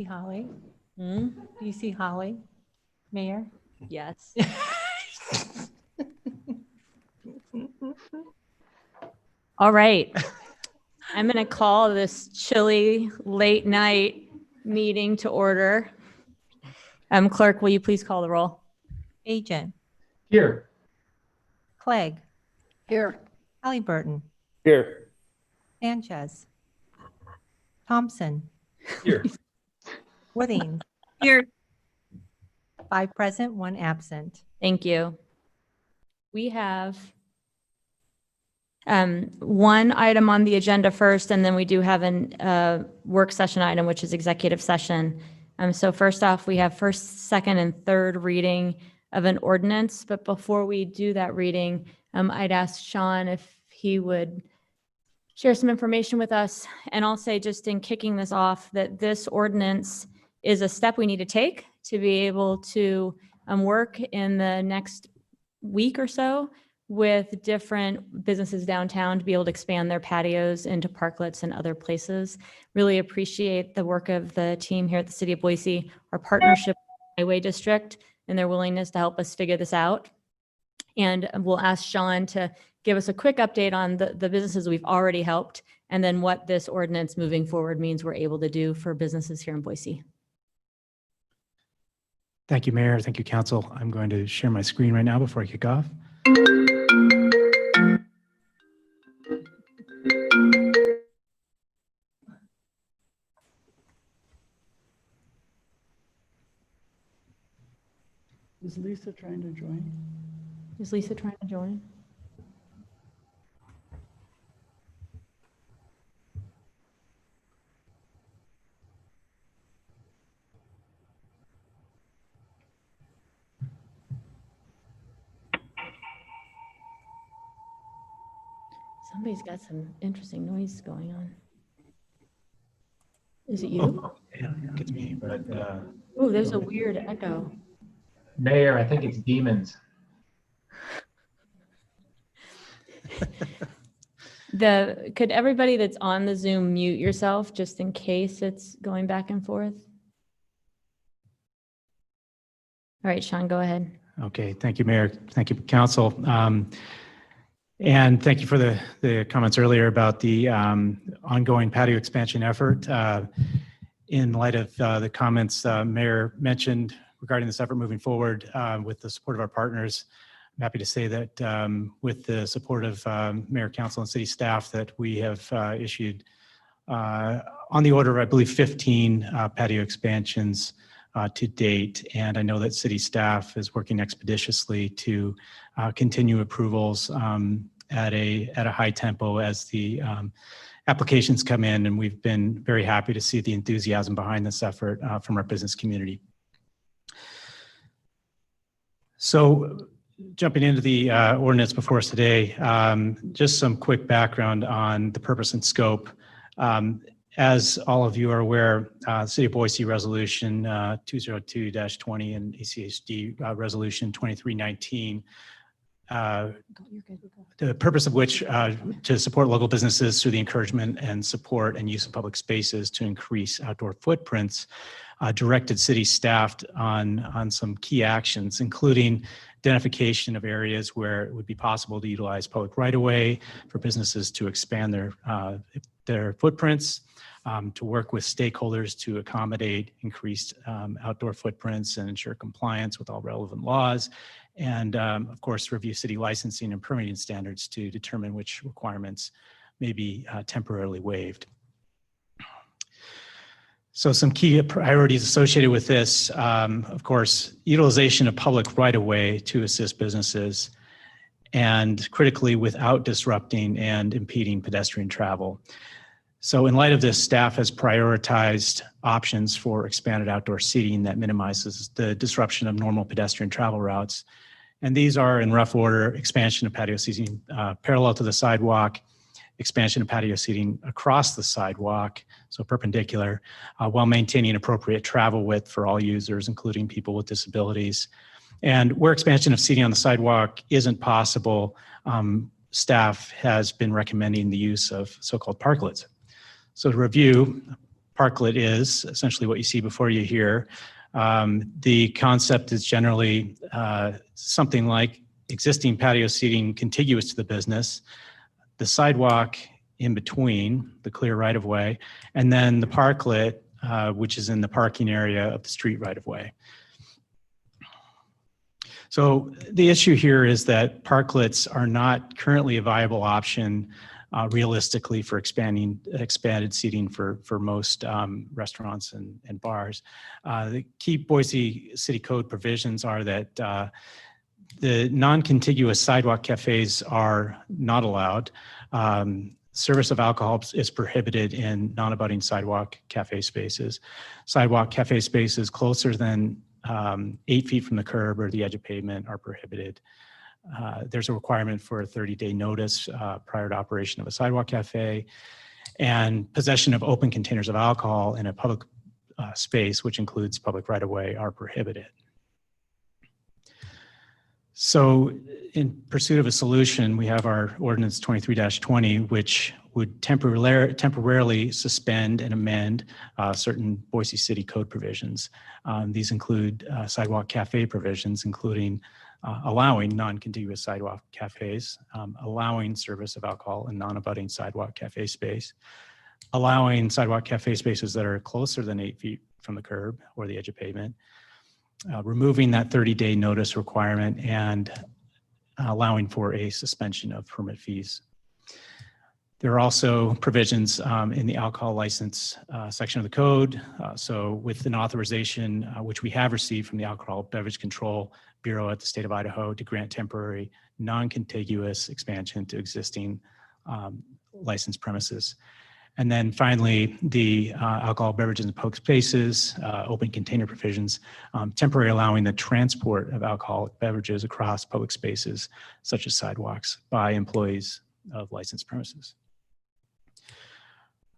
See Holly? Hmm? Do you see Holly, Mayor? Yes. All right. I'm going to call this chilly late night meeting to order. Clerk, will you please call the roll? Agent, Here. Clegg, Here. Halliburton, Here. Sanchez, Thompson, Here. Wooding. Here. 5 present, 1 absent. Thank you. We have one item on the agenda first, and then we do have a work session item, which is executive session. So first off, we have first, second, and third reading of an ordinance. But before we do that reading, I'd ask Sean if he would share some information with us. And I'll say, just in kicking this off, that this ordinance is a step we need to take to be able to work in the next week or so with different businesses downtown to be able to expand their patios into parklets and other places. Really appreciate the work of the team here at the City of Boise, our partnership with the Highway District, and their willingness to help us figure this out. And we'll ask Sean to give us a quick update on the businesses we've already helped, and then what this ordinance moving forward means we're able to do for businesses here in Boise. Thank you, Mayor. Thank you, Council. I'm going to share my screen right now before I kick off. Is Lisa trying to join? Is Lisa trying to join? Somebody's got some interesting noise going on. Is it you? Oh, yeah, it's me, but Oh, there's a weird echo. Mayor, I think it's demons. Could everybody that's on the Zoom mute yourself just in case it's going back and forth? All right, Sean, go ahead. okay. Thank you, Mayor. Thank you, Council. And thank you for the comments earlier about the ongoing patio expansion effort. In light of the comments Mayor mentioned regarding this effort moving forward with the support of our partners, I'm happy to say that with the support of Mayor, Council, and City staff, that we have issued on the order of, I believe, 15 patio expansions to date. And I know that City staff is working expeditiously to continue approvals at a high tempo as the applications come in. And we've been very happy to see the enthusiasm behind this effort from our business community. So jumping into the ordinance before us today, just some quick background on the purpose and scope. As all of you are aware, City of Boise Resolution 202-20 and ACHD Resolution 2319, the purpose of which to support local businesses through the encouragement and support and use of public spaces to increase outdoor footprints, directed city staff on some key actions, including identification of areas where it would be possible to utilize public right-of-way for businesses to expand their footprints, to work with stakeholders to accommodate increased outdoor footprints and ensure compliance with all relevant laws, and of course, review city licensing and permitting standards to determine which requirements may be temporarily waived. So some key priorities associated with this, of course, utilization of public right-of-way to assist businesses, and critically without disrupting and impeding pedestrian travel. So in light of this, staff has prioritized options for expanded outdoor seating that minimizes the disruption of normal pedestrian travel routes. And these are, in rough order, expansion of patio seating parallel to the sidewalk, expansion of patio seating across the sidewalk, so perpendicular, while maintaining appropriate travel width for all users, including people with disabilities. And where expansion of seating on the sidewalk isn't possible, staff has been recommending the use of so-called parklets. So to review, PARKLET is essentially what you see before you here. The concept is generally something like existing patio seating contiguous to the business, the sidewalk in between, the clear right-of-way, and then the PARKLET, which is in the parking area of the street right-of-way. So the issue here is that parklets are not currently a viable option realistically for expanded seating for most restaurants and bars. The key Boise City Code provisions are that the non-contiguous sidewalk cafes are not allowed. Service of alcohol is prohibited in non-abutting sidewalk cafe spaces. Sidewalk cafe spaces closer than 8 feet from the curb or the edge of pavement are prohibited. There's a requirement for a 30-day notice prior to operation of a sidewalk cafe, and possession of open containers of alcohol in a public space, which includes public right-of-way, are prohibited. So in pursuit of a solution, we have our ordinance 23-20, which would temporarily suspend and amend certain Boise City Code provisions. These include sidewalk cafe provisions, including allowing non-contiguous sidewalk cafes, allowing service of alcohol in non-abutting sidewalk cafe space, allowing sidewalk cafe spaces that are closer than 8 feet from the curb or the edge of pavement, removing that 30-day notice requirement, and allowing for a suspension of permit fees. There are also provisions in the alcohol license section of the code. So with an authorization, which we have received from the Alcohol Beverage Control Bureau at the state of Idaho, to grant temporary non-contiguous expansion to existing licensed premises. And then finally, the alcohol beverages and public spaces, open container provisions, temporarily allowing the transport of alcoholic beverages across public spaces, such as sidewalks, by employees of licensed premises.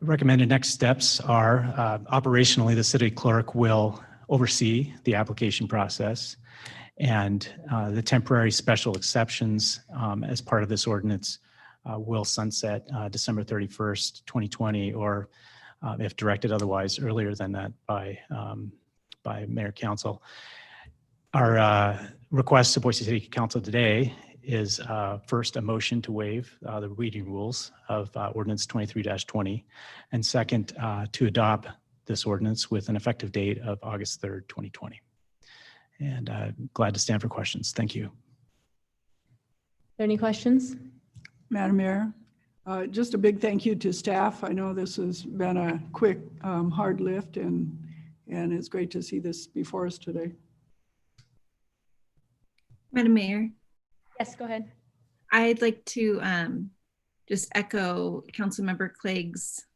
Recommended next steps are operationally, the city clerk will oversee the application process, and the temporary special exceptions as part of this ordinance will sunset December 31st, 2020, or if directed otherwise earlier than that by Mayor Council. Our request to Boise City Council today is first a motion to waive the reading rules of ordinance 23-20, and second to adopt this ordinance with an effective date of August 3rd, 2020. And glad to stand for questions. Thank you. Are there any questions? Madam Mayor, just a big thank you to staff. I know this has been a quick, hard lift, and it's great to see this before us today. Madam Mayor, Yes, go ahead. I'd like to just echo Councilmember Clegg's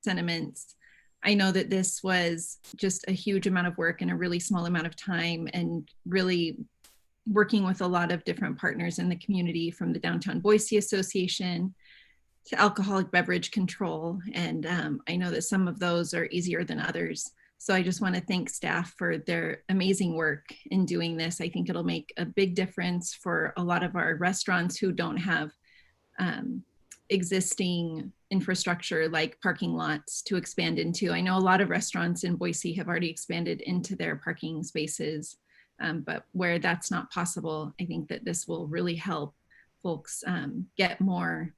sentiments. I know that this was just a huge amount of work in a really small amount of time, and really working with a lot of different partners in the community, from the Downtown Boise Association to Alcoholic Beverage Control. And I know that some of those are easier than others. So I just want to thank staff for their amazing work in doing this. I think it'll make a big difference for a lot of our restaurants who don't have existing infrastructure like parking lots to expand into. I know a lot of restaurants in Boise have already expanded into their parking spaces, but where that's not possible, I think that this will really help folks get more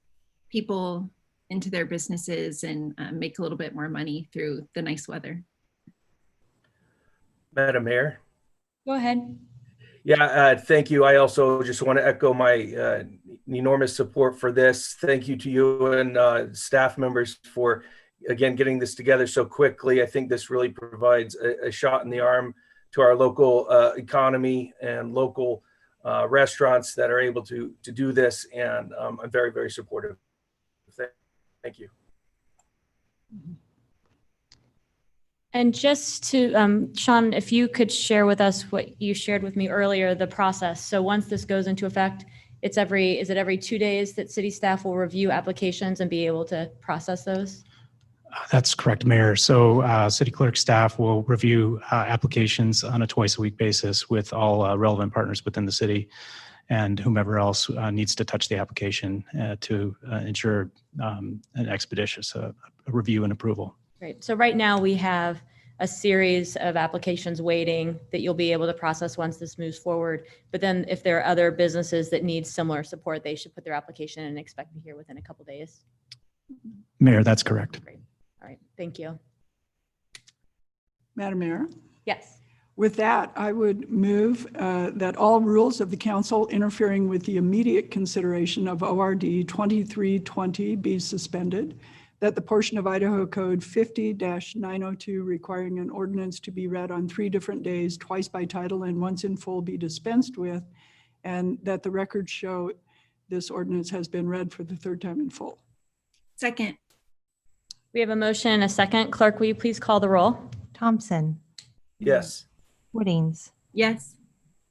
people into their businesses and make a little bit more money through the nice weather. Madam Mayor. Go ahead. Yeah, thank you. I also just want to echo my enormous support for this. Thank you to you and staff members for, again, getting this together so quickly. I think this really provides a shot in the arm to our local economy and local restaurants that are able to do this. And I'm very, very supportive. Thank you. And just to, Sean, if you could share with us what you shared with me earlier, the process. So once this goes into effect, is it every 2 days that city staff will review applications and be able to process those? That's correct, Mayor. So city clerk staff will review applications on a twice-a-week basis with all relevant partners within the city, and whomever else needs to touch the application to ensure an expeditious review and approval. Great. So right now we have a series of applications waiting that you'll be able to process once this moves forward. But then if there are other businesses that need similar support, they should put their application in and expect to hear within a couple days. Mayor, that's correct. Great. All right. Thank you. Madam Mayor, Yes. with that, I would move that all rules of the council interfering with the immediate consideration of ORD 2320 be suspended, that the portion of Idaho Code 50-902 requiring an ordinance to be read on 3 different days, twice by title and once in full, be dispensed with, and that the records show this ordinance has been read for the 3rd time in full. Second. We have a motion and a second. Clerk, will you please call the roll? Thompson, Yes. Woodings, Yes.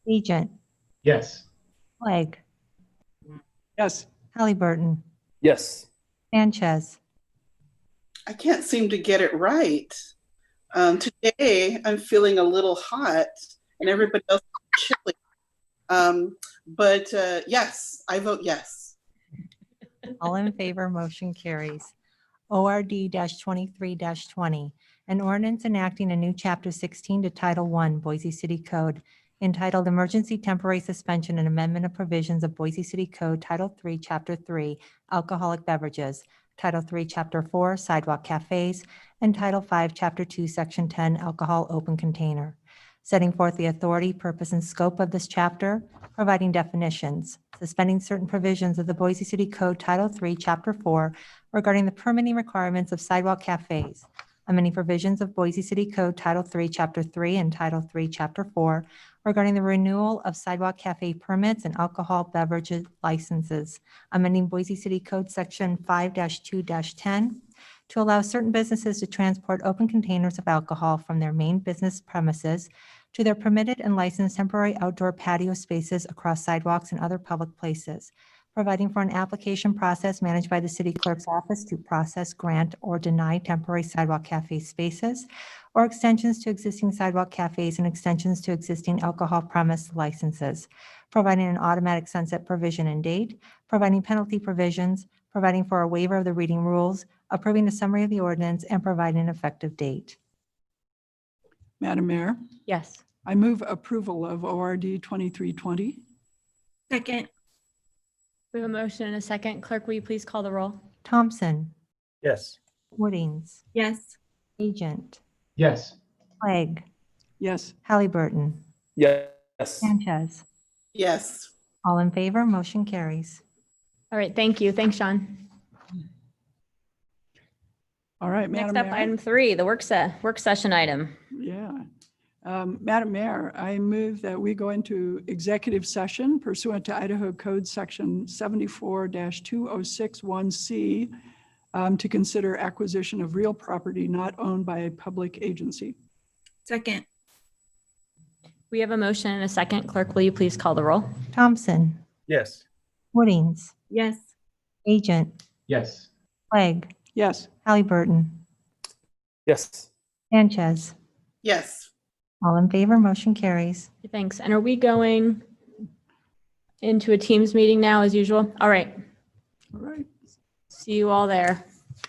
Agent, Yes. Clegg, Yes. Halliburton, Yes. Sanchez, I can't seem to get it right. Today, I'm feeling a little hot and everybody else is chilly. But yes, I vote yes. all in favor, motion carries. ORD-23-20, an ordinance enacting a new Chapter 16 to Title I, Boise City Code, entitled Emergency Temporary Suspension and Amendment of Provisions of Boise City Code, Title III, Chapter 3, Alcoholic Beverages, Title III, Chapter 4, Sidewalk Cafes, and Title V, Chapter 2, Section 10, Alcohol Open Container, setting forth the authority, purpose, and scope of this chapter, providing definitions, suspending certain provisions of the Boise City Code, Title III, Chapter 4, regarding the permitting requirements of sidewalk cafes, amending provisions of Boise City Code, Title III, Chapter 3, and Title III, Chapter 4, regarding the renewal of sidewalk cafe permits and alcohol beverage licenses, amending Boise City Code Section 5-2-10 to allow certain businesses to transport open containers of alcohol from their main business premises to their permitted and licensed temporary outdoor patio spaces across sidewalks and other public places, providing for an application process managed by the city clerk's office to process, grant, or deny temporary sidewalk cafe spaces, or extensions to existing sidewalk cafes and extensions to existing alcohol premise licenses, providing an automatic sunset provision and date, providing penalty provisions, providing for a waiver of the reading rules, approving a summary of the ordinance, and providing an effective date. Madam Mayor, Yes. I move approval of ORD 2320. Second. We have a motion and a second. Clerk, will you please call the roll? Thompson, Yes. Woodings, Yes. Agent, Yes. Clegg, Yes. Halliburton, Yes. Sanchez, Yes. all in favor, motion carries. All right. Thank you. Thanks, Sean. All right, Next Madam up, Mayor. item 3, the work session item. Yeah. Madam Mayor, I move that we go into executive session pursuant to Idaho Code Section 74-2061C to consider acquisition of real property not owned by a public agency. Second. We have a motion and a second. Clerk, will you please call the roll? Thompson, Yes. Woodings, Yes. Agent, Yes. Clegg, Yes. Halliburton, Yes. Sanchez, Yes. all in favor, motion carries. Thanks. And are we going into a Teams meeting now as usual? All right. All right. See you all there.